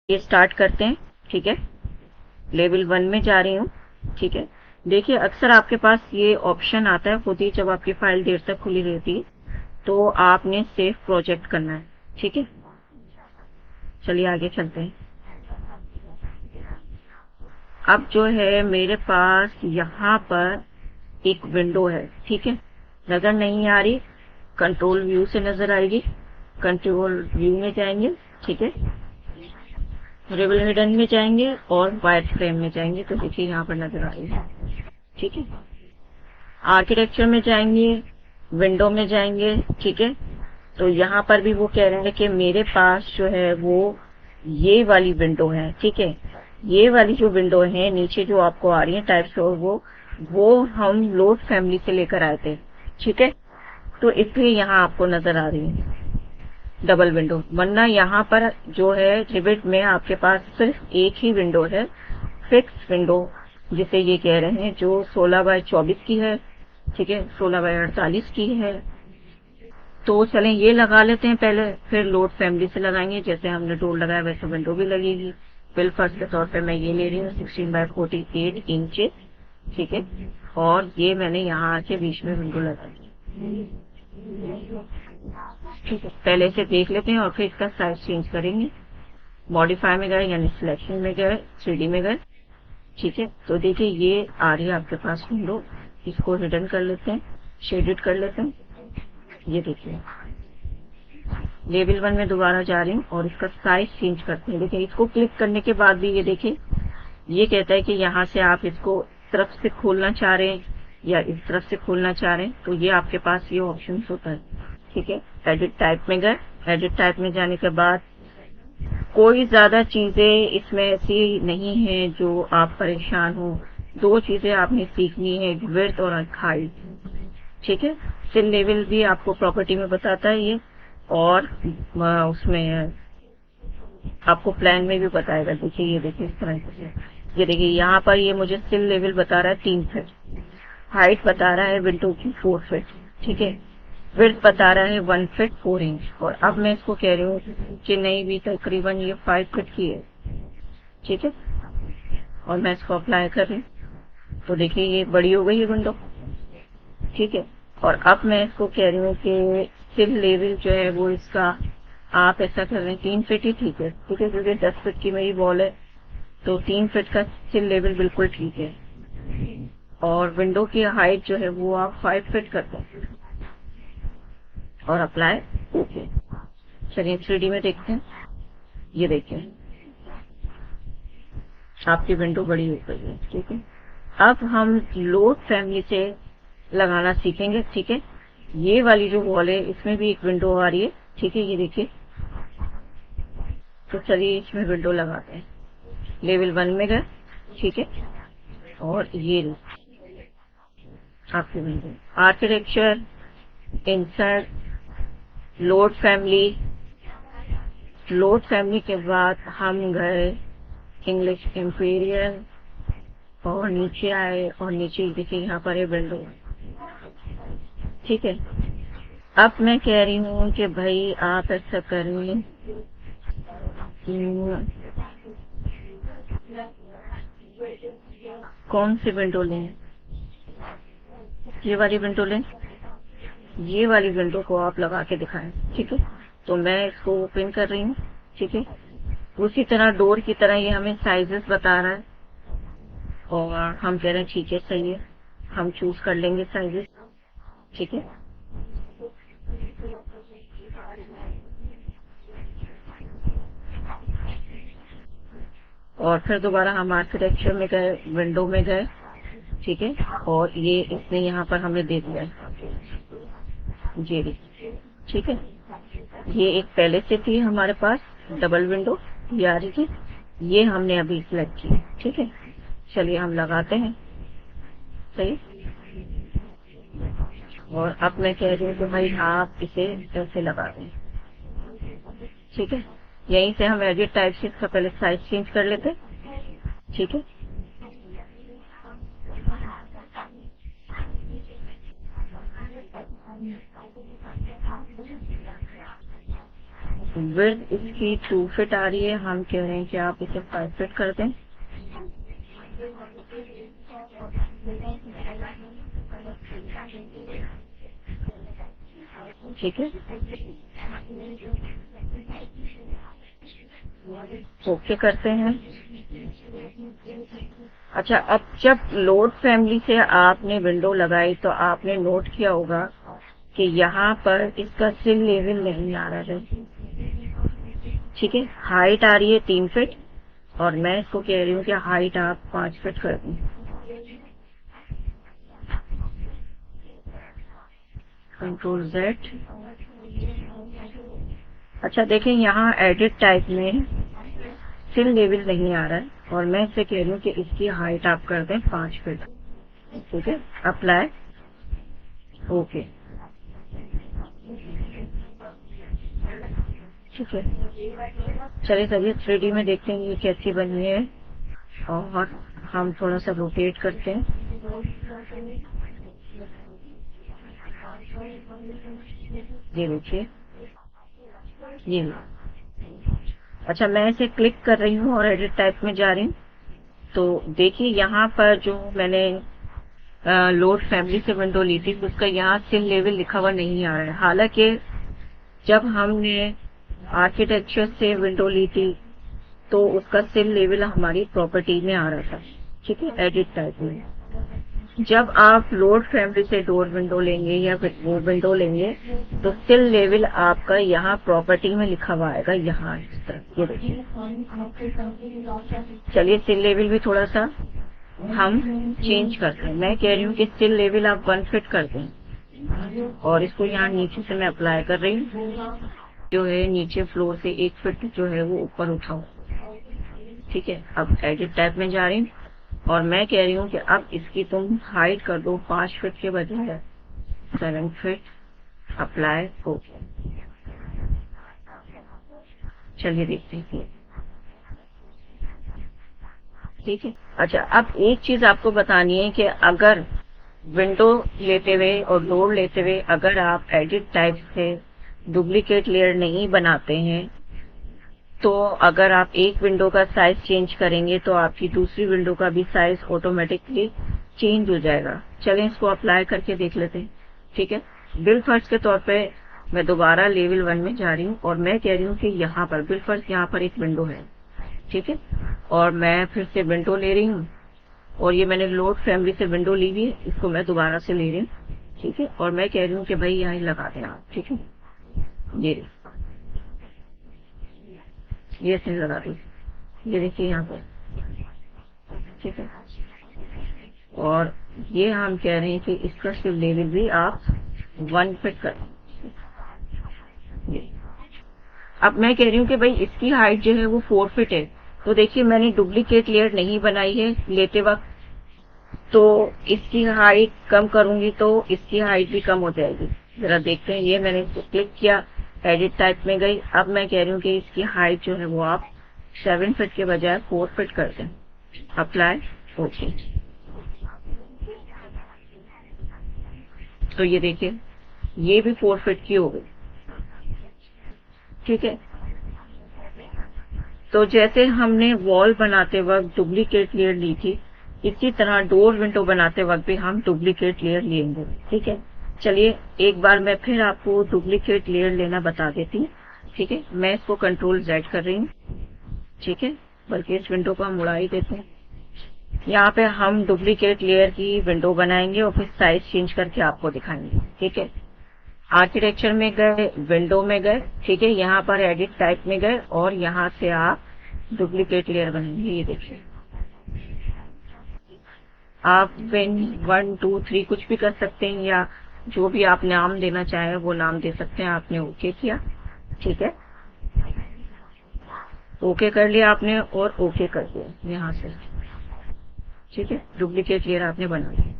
ये स्टार्ट करते हैं। ठीक है, लेवल 1 में जा रही हूँ। ठीक है, देखिए अक्सर आपके पास ये ऑप्शन आता है खुद ही जब आपकी फाइल देर तक खुली रहती है, तो आपने सेव प्रोजेक्ट करना है। ठीक है, चलिए आगे चलते हैं। अब जो है मेरे पास यहाँ पर एक विंडो है। ठीक है, नजर नहीं आ रही, कंट्रोल व्यू से नजर आएगी। कंट्रोल व्यू में जाएंगे। ठीक है, रिबल हिडन में जाएंगे और वायर फ्रेम में जाएंगे, तो देखिए यहाँ पर नजर आ रही है। ठीक है, आर्किटेक्चर में जाएंगे, विंडो में जाएंगे। ठीक है, तो यहाँ पर भी वो कह रहे हैं कि मेरे पास जो है वो ये वाली विंडो है। ठीक है, ये वाली जो विंडो है नीचे जो आपको आ रही है टाइप्स, और वो हम लोड फैमिली से लेकर आए थे। ठीक है, तो इसलिए यहाँ आपको नजर आ रही है डबल विंडो, वरना यहाँ पर जो है रिविट में आपके पास सिर्फ एक ही विंडो है, फिक्स विंडो जिसे ये कह रहे हैं, जो 16x24 की है। ठीक है, 16x48 की है। तो चलें ये लगा लेते हैं पहले, फिर लोड फैमिली से लगाएंगे। जैसे हमने डोर लगाया वैसे विंडो भी लगेगी। बिल फर्स्ट के तौर पे मैं ये ले रही हूँ 16x48 इंच। ठीक है, और ये मैंने यहाँ आके बीच में विंडो लगा दी। ठीक है, पहले से देख लेते हैं और फिर इसका साइज चेंज करेंगे। मॉडिफाई में गए यानी सिलेक्शन में गए, 3D में गए। ठीक है, तो देखिए ये आ रही है आपके पास विंडो। इसको हिडन कर लेते हैं, शेडेड कर लेते हैं। ये देखिए लेवल 1 में दोबारा जा रही हूँ और इसका साइज चेंज करते हैं। देखिए इसको क्लिक करने के बाद भी ये देखिए ये कहता है कि यहाँ से आप इसको इस तरफ से खोलना चाह रहे हैं या इस तरफ से खोलना चाह रहे हैं, तो ये आपके पास ये ऑप्शन होता है। ठीक है, एडिट टाइप में गए। एडिट टाइप में जाने के बाद कोई ज्यादा चीजें इसमें ऐसी नहीं है जो आप परेशान हो। दो चीजें आपने सीखनी है, विड्थ और हाइट। ठीक है, सिल लेवल भी आपको प्रॉपर्टी में बताता है ये, और उसमें आपको प्लान में भी बताएगा। देखिए ये देखिए इस तरह से, ये देखिए यहाँ पर ये मुझे सिल लेवल बता रहा है 3 फीट, हाइट बता रहा है विंडो की 4 फीट। ठीक है, विड्थ बता रहा है 1 फीट 4 इंच, और अब मैं इसको कह रही हूँ कि नहीं भी तकरीबन ये 5 फीट की है। ठीक है, और मैं इसको अप्लाई कर रही हूँ, तो देखिए ये बड़ी हो गई है विंडो। ठीक है, और अब मैं इसको कह रही हूँ कि सिल लेवल जो है वो इसका आप ऐसा कर रहे हैं 3 फीट ही ठीक है। ठीक है, क्योंकि 10 फीट की मेरी वॉल है, तो 3 फीट का सिल लेवल बिल्कुल ठीक है। और विंडो की हाइट जो है वो आप 5 फीट कर दें और अप्लाई। ओके, चलिए 3D में देखते हैं। ये देखिए आपकी विंडो बड़ी हो गई है। ठीक है, अब हम लोड फैमिली से लगाना सीखेंगे। ठीक है, ये वाली जो वॉल है इसमें भी एक विंडो आ रही है। ठीक है, ये देखिए, तो चलिए इसमें विंडो लगाते हैं। लेवल 1 में गए। ठीक है, और ये आपकी window architecture, insert, load family. Load family के बाद हम गए इंग्लिश इंपीरियल, और नीचे आए, और नीचे देखिए यहाँ पर है विंडो। ठीक है, अब मैं कह रही हूँ कि भाई आप ऐसा करें, कौन सी विंडो लें? ये वाली विंडो लें, ये वाली विंडो को आप लगा के दिखाएं। ठीक है, तो मैं इसको ओपन कर रही हूँ। ठीक है, उसी तरह डोर की तरह ये हमें साइजेस बता रहा है, और हम कह रहे हैं ठीक है सही है, हम चूज कर लेंगे साइजेस। ठीक है, और फिर दोबारा हम आर्किटेक्चर में गए, विंडो में गए। ठीक है, और ये इसने यहाँ पर हमें दे दिया जी। ठीक है, ये एक पहले से थी हमारे पास डबल विंडो, ये आ रही थी, ये हमने अभी सिलेक्ट की। ठीक है, चलिए हम लगाते हैं। सही, और अब मैं कह रही हूँ कि भाई आप इसे ऐसे लगा दें। ठीक है, यहीं से हम एडिट टाइप से इसका पहले साइज चेंज कर लेते। ठीक है, विड्थ इसकी 2 फीट आ रही है, हम कह रहे हैं कि आप इसे 5 फीट कर दें। ठीक है, ओके करते हैं। अच्छा, अब जब लोड फैमिली से आपने विंडो लगाई तो आपने नोट किया होगा कि यहाँ पर इसका सिल लेवल नहीं आ रहा है। ठीक है, हाइट आ रही है 3 फीट और मैं इसको कह रही हूँ कि हाइट आप 5 फीट कर दें। Control Z। अच्छा देखें, यहाँ एडिट टाइप में सिल लेवल नहीं आ रहा है और मैं इसे कह रही हूँ कि इसकी हाइट आप कर दें 5 फीट। ठीक है, अप्लाई, ओके। ठीक है, चलिए चलिए 3D में देखते हैं ये कैसी बनी है और हम थोड़ा सा रोटेट करते हैं। ये देखिए, ये। अच्छा, मैं इसे क्लिक कर रही हूँ और एडिट टाइप में जा रही हूँ तो देखिए यहाँ पर जो मैंने लोड फैमिली से विंडो ली थी उसका यहाँ सिल लेवल लिखा हुआ नहीं आ रहा है। हालांकि जब हमने आर्किटेक्चर से विंडो ली थी तो उसका सिल लेवल हमारी प्रॉपर्टी में आ रहा था। ठीक है, एडिट टाइप में। जब आप लोड फैमिली से डोर विंडो लेंगे या वो विंडो लेंगे तो सिल लेवल आपका यहाँ प्रॉपर्टी में लिखा हुआ आएगा, यहाँ इस तरह। ये देखिए, चलिए सिल लेवल भी थोड़ा सा हम चेंज करते हैं। मैं कह रही हूँ कि सिल लेवल आप 1 फीट कर दें और इसको यहाँ नीचे से मैं अप्लाई कर रही हूँ। जो है नीचे फ्लोर से 1 फीट जो है वो ऊपर उठाओ। ठीक है, अब एडिट टाइप में जा रही हूँ और मैं कह रही हूँ कि अब इसकी तुम हाइट कर दो 5 फीट के बजाय 7 फीट। Apply, okay. चलिए देखते हैं। ठीक है, अच्छा अब एक चीज आपको बतानी है कि अगर विंडो लेते हुए और डोर लेते हुए अगर आप एडिट टाइप से डुप्लीकेट लेयर नहीं बनाते हैं तो अगर आप एक विंडो का साइज चेंज करेंगे तो आपकी दूसरी विंडो का भी साइज ऑटोमेटिकली चेंज हो जाएगा। चलें इसको अप्लाई करके देख लेते हैं। ठीक है, बिल्ड फर्श के तौर पे मैं दोबारा लेवल 1 में जा रही हूँ और मैं कह रही हूँ कि यहाँ पर बिल्ड फर्श, यहाँ पर एक विंडो है। ठीक है, और मैं फिर से विंडो ले रही हूँ और ये मैंने लोड फैमिली से विंडो ली हुई है, इसको मैं दोबारा से ले रही हूँ। ठीक है, और मैं कह रही हूँ कि भाई यहाँ लगा दें आप। ठीक है, ये से लगा दी। ये देखिए यहाँ पर। ठीक है, और ये हम कह रहे हैं कि इसका सिर्फ लेवल भी आप 1 फीट कर। अब मैं कह रही हूँ कि भाई इसकी हाइट जो है वो 4 फीट है तो देखिए मैंने डुप्लीकेट लेयर नहीं बनाई है लेते वक्त, तो इसकी हाइट कम करूंगी तो इसकी हाइट भी कम हो जाएगी। जरा देखते हैं, ये मैंने इसको क्लिक किया, एडिट टाइप में गई। अब मैं कह रही हूँ कि इसकी हाइट जो है वो आप 7 फीट के बजाय 4 फीट कर दें। Apply, okay. तो ये देखिए, ये भी 4 फीट की हो गई। ठीक है, तो जैसे हमने वॉल बनाते वक्त डुप्लीकेट लेयर ली थी इसी तरह डोर विंडो बनाते वक्त भी हम डुप्लीकेट लेयर लेंगे। ठीक है, चलिए एक बार मैं फिर आपको डुप्लीकेट लेयर लेना बता देती हूँ। ठीक है, मैं इसको कंट्रोल Z कर रही हूँ। ठीक है, बल्कि इस विंडो को हम उड़ा ही देते हैं। यहाँ पे हम डुप्लीकेट लेयर की विंडो बनाएंगे और फिर साइज चेंज करके आपको दिखाएंगे। ठीक है, आर्किटेक्चर में गए, विंडो में गए। ठीक है, यहाँ पर एडिट टाइप में गए और यहाँ से आप डुप्लीकेट लेयर बनाएंगे। ये देखिए, आप विन 1 2 3 कुछ भी कर सकते हैं या जो भी आप नाम देना चाहें वो नाम दे सकते हैं। आपने ओके किया। ठीक है, ओके कर लिया आपने और ओके कर दिया यहाँ से। ठीक है, डुप्लीकेट लेयर आपने बना ली।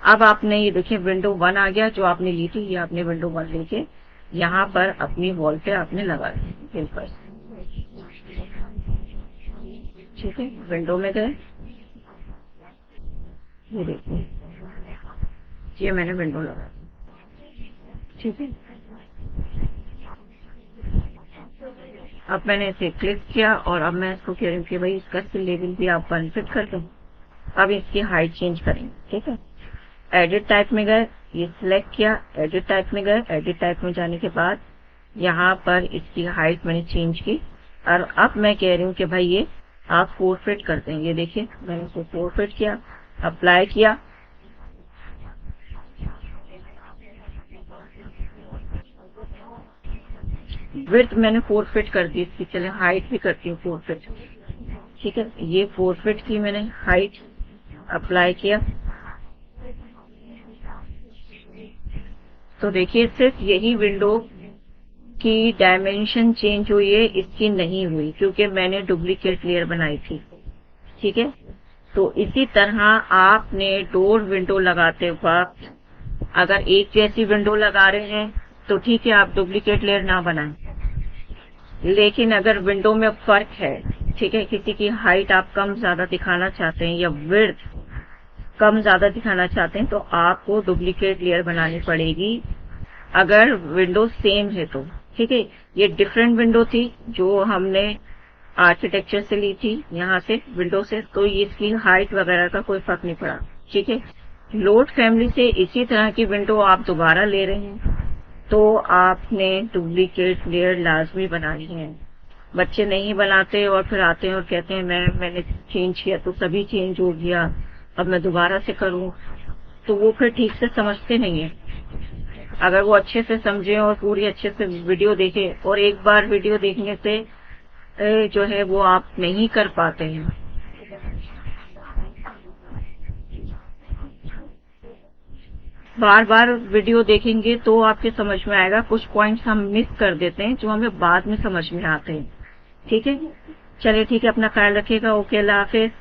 अब आपने ये देखिए विंडो 1 आ गया जो आपने ली थी, ये आपने विंडो 1 लेके यहाँ पर अपनी वॉल पे आपने लगा दी पर। ठीक है, विंडो में गए, ये देखिए ये मैंने विंडो लगा दी। ठीक है, अब मैंने इसे क्लिक किया और अब मैं इसको कह रही हूँ कि भाई इसका लेवल भी आप 1 फिट कर दो। अब इसकी हाइट चेंज करेंगे, ठीक है। एडिट टाइप में गए, ये सिलेक्ट किया, एडिट टाइप में गए, एडिट टाइप में जाने के बाद यहाँ पर इसकी हाइट मैंने चेंज की और अब मैं कह रही हूँ कि भाई ये आप 4 फिट कर दें। ये देखिए मैंने इसको 4 फिट किया, अप्लाई किया, विड्थ मैंने 4 फिट कर दी इसकी। चले हाइट भी करती हूँ 4 फिट, ठीक है। ये 4 फिट की मैंने हाइट, अप्लाई किया। तो देखिए सिर्फ यही विंडो की डायमेंशन चेंज हुई है, इसकी नहीं हुई क्योंकि मैंने डुप्लीकेट लेयर बनाई थी, ठीक है। तो इसी तरह आपने डोर विंडो लगाते वक्त अगर एक जैसी विंडो लगा रहे हैं तो ठीक है, आप डुप्लीकेट लेयर ना बनाएं। लेकिन अगर विंडो में फर्क है, ठीक है, किसी की हाइट आप कम ज्यादा दिखाना चाहते हैं या विड्थ कम ज्यादा दिखाना चाहते हैं तो आपको डुप्लीकेट लेयर बनानी पड़ेगी अगर विंडो सेम है तो, ठीक है। ये डिफरेंट विंडो थी जो हमने आर्किटेक्चर से ली थी, यहाँ से विंडो से, तो इसकी हाइट वगैरह का कोई फर्क नहीं पड़ा, ठीक है। लोड फैमिली से इसी तरह की विंडो आप दोबारा ले रहे हैं तो आपने डुप्लीकेट लेयर लाजमी बनानी है। बच्चे नहीं बनाते और फिर आते हैं और कहते हैं मैंने चेंज किया तो सभी चेंज हो गया, अब मैं दोबारा से करूं, तो वो फिर ठीक से समझते नहीं है। अगर वो अच्छे से समझे और पूरी अच्छे से वीडियो देखें, और एक बार वीडियो देखने से जो है वो आप नहीं कर पाते हैं। बार बार वीडियो देखेंगे तो आपके समझ में आएगा। कुछ पॉइंट्स हम मिस कर देते हैं जो हमें बाद में समझ में आते हैं, ठीक है। चलिए ठीक है, अपना ख्याल रखिएगा। ओके, अल्लाह हाफिज।